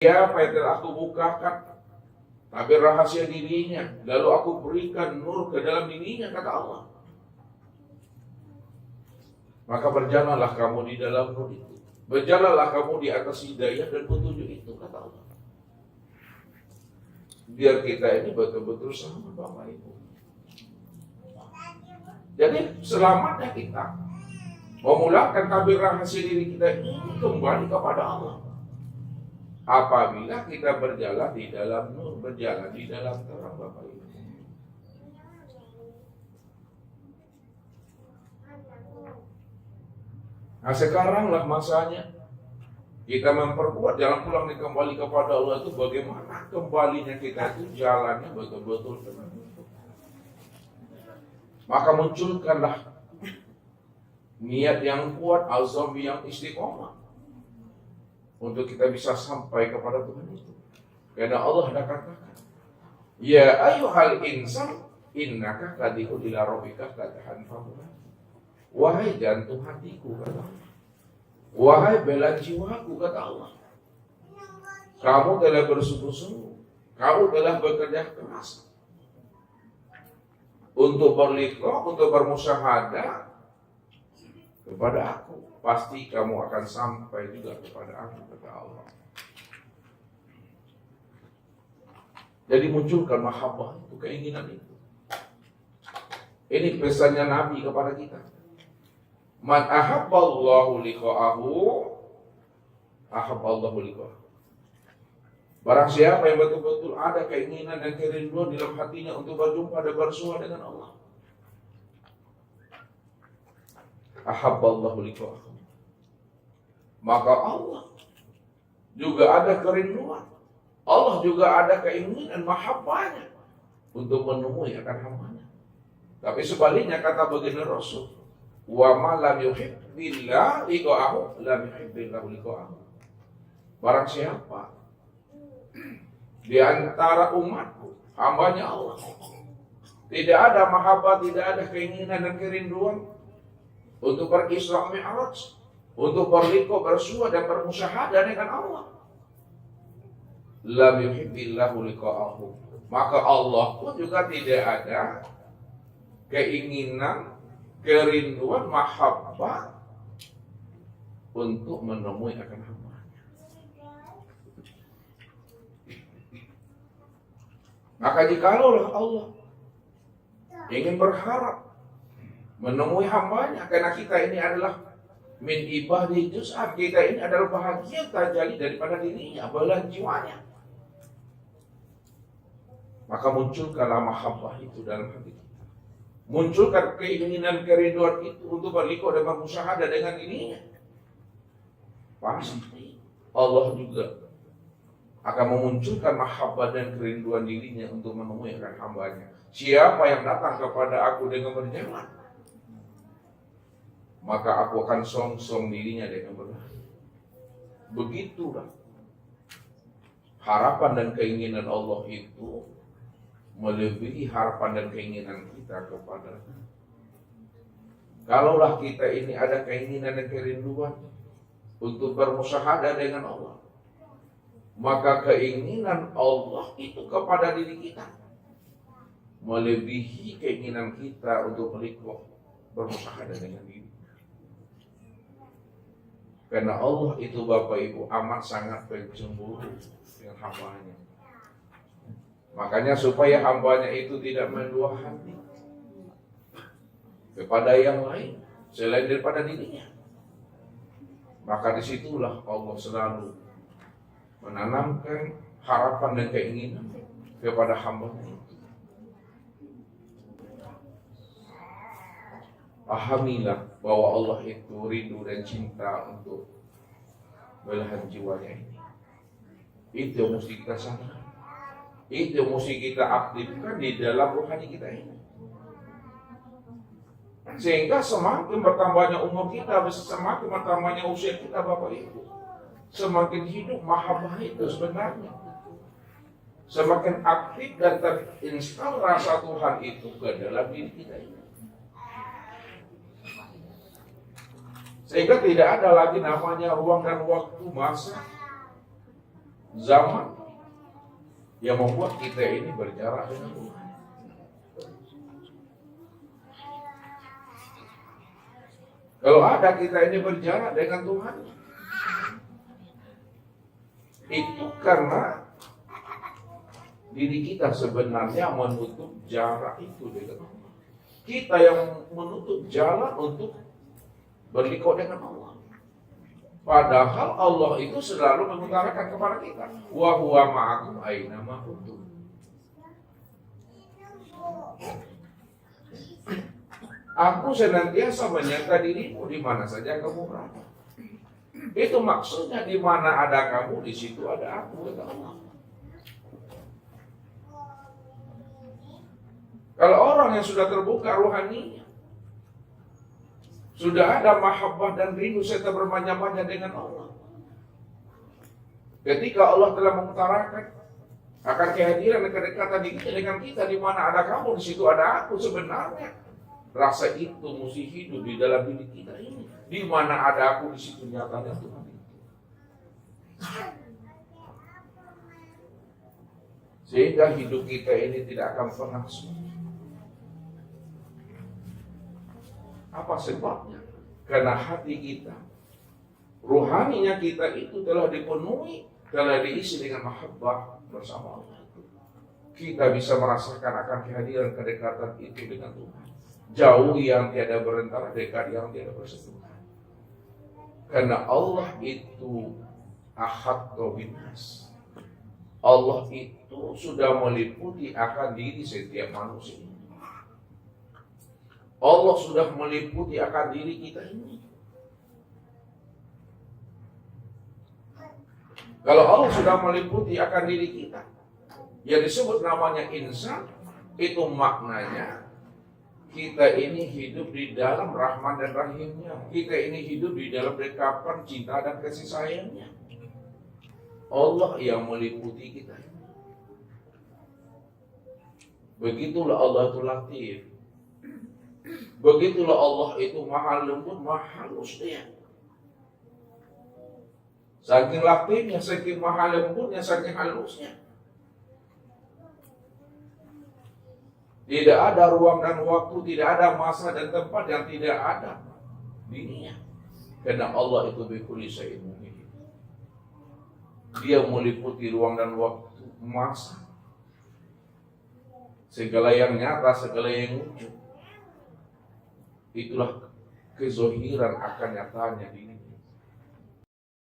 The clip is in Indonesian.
Siapa yang telah aku bukakan tabir rahasia dirinya, lalu aku berikan nur ke dalam dirinya, kata Allah. Maka berjalanlah kamu di dalam nur itu. Berjalanlah kamu di atas hidayah dan petunjuk itu, kata Allah. Biar kita ini betul-betul sama Bapak Ibu. Jadi selamatnya kita memulakan tabir rahasia diri kita ini kembali kepada Allah. Apabila kita berjalan di dalam nur, berjalan di dalam terang, Bapak Ibu. Nah sekaranglah masanya kita memperkuat jalan pulang dan kembali kepada Allah itu bagaimana kembalinya kita itu jalannya betul-betul benar. Maka munculkanlah niat yang kuat, azam yang istiqomah untuk kita bisa sampai kepada Tuhan itu. Karena Allah ada katakan, ya ayyuhal insan innaka kadihun ila rabbika kadahan famullah. Wahai jantung hatiku, kata Allah. Wahai bela jiwaku, kata Allah. Kamu telah bersungguh-sungguh, kamu telah bekerja keras untuk berliqah, untuk bermusyahadah kepada aku. Pasti kamu akan sampai juga kepada aku, kata Allah. Jadi munculkan mahabbah itu, keinginan itu. Ini pesannya Nabi kepada kita. Man ahabballahu liqa'ahu ahabballahu liqa'ahu. Barang siapa yang betul-betul ada keinginan dan kerinduan di dalam hatinya untuk berjumpa dan bersua dengan Allah, ahabballahu liqa'ahu, maka Allah juga ada kerinduan, Allah juga ada keinginan mahabbahnya untuk menemui akan hambanya. Tapi sebaliknya kata baginda Rasul, wa ma lam yuhibbillah liqa'ahu lam yuhibbillahu liqa'ahu. Barang siapa di antara umatku, hambanya Allah, tidak ada mahabbah, tidak ada keinginan dan kerinduan untuk berisra mi'raj, untuk berliqah, bersua dan bermusyahadah dengan Allah, lam yuhibbillahu liqa'ahu, maka Allah pun juga tidak ada keinginan, kerinduan, mahabbah untuk menemui akan hambanya. Maka jikalau Allah ingin berharap menemui hambanya, karena kita ini adalah min ibadi juz'an, kita ini adalah bahagia tajali daripada dirinya, belahan jiwanya, maka munculkanlah mahabbah itu dalam hati kita. Munculkan keinginan, kerinduan itu untuk berliqah dan bermusyahadah dengan dirinya. Pasti Allah juga akan memunculkan mahabbah dan kerinduan dirinya untuk menemui akan hambanya. Siapa yang datang kepada aku dengan berjalan, maka aku akan songsong dirinya dengan berlari. Begitulah harapan dan keinginan Allah itu melebihi harapan dan keinginan kita kepada. Kalaulah kita ini ada keinginan dan kerinduan untuk bermusyahadah dengan Allah, maka keinginan Allah itu kepada diri kita melebihi keinginan kita untuk berliqah, bermusyahadah dengan diri. Karena Allah itu Bapak Ibu amat sangat pencemburu dengan hambanya. Makanya supaya hambanya itu tidak meluah hati kepada yang lain selain daripada dirinya, maka disitulah Allah selalu menanamkan harapan dan keinginan kepada hambanya itu. Pahamilah bahwa Allah itu rindu dan cinta untuk belahan jiwanya ini. Itu yang mesti kita sadar. Itu yang mesti kita aktifkan di dalam rohani kita ini. Sehingga semakin bertambahnya umur kita, semakin bertambahnya usia kita Bapak Ibu, semakin hidup mahabbah itu sebenarnya. Semakin aktif dan terinstal rasa Tuhan itu ke dalam diri kita ini. Sehingga tidak ada lagi namanya ruang dan waktu, masa zaman yang membuat kita ini berjarak dengan Tuhan. Kalau ada kita ini berjarak dengan Tuhan, itu karena diri kita sebenarnya menutup jarak itu dengan Allah. Kita yang menutup jalan untuk berliku dengan Allah. Padahal Allah itu selalu mengutarakan kepada kita, wa huwa ma'akum aina ma kuntum. Aku senantiasa menyertai dirimu di mana saja kamu berada. Itu maksudnya, di mana ada kamu, di situ ada aku, kata Allah. Kalau orang yang sudah terbuka rohaninya, sudah ada mahabbah dan rindu serta bermanja-manja dengan Allah. Ketika Allah telah mengutarakan akan kehadiran dan kedekatan dengan kita, di mana ada kamu, di situ ada aku, sebenarnya rasa itu mesti hidup di dalam diri kita ini. Di mana ada aku, di situ nyatanya Tuhan itu. Sehingga hidup kita ini tidak akan pernah sunyi. Apa sebabnya? Karena hati kita, rohaninya kita itu telah dipenuhi, telah diisi dengan mahabbah bersama Allah. Kita bisa merasakan akan kehadiran kedekatan itu dengan Tuhan. Jauh yang tiada berantara, dekat yang tiada bersentuhan. Karena Allah itu ahad binas. Allah itu sudah meliputi akan diri setiap manusia. Allah sudah meliputi akan diri kita ini. Kalau Allah sudah meliputi akan diri kita, yang disebut namanya insan, itu maknanya kita ini hidup di dalam rahman dan rahimnya. Kita ini hidup di dalam dekapan cinta dan kasih sayangnya. Allah yang meliputi kita ini. Begitulah Allah itu latif. Begitulah Allah itu maha lembut, maha halus dia. Saking latifnya, saking maha lembutnya, saking halusnya. Tidak ada ruang dan waktu, tidak ada masa dan tempat yang tidak ada dirinya. Karena Allah itu bikulli syai'in muhit. Dia meliputi ruang dan waktu, masa. Segala yang nyata, segala yang wujud. Itulah kezohiran akan nyatanya diri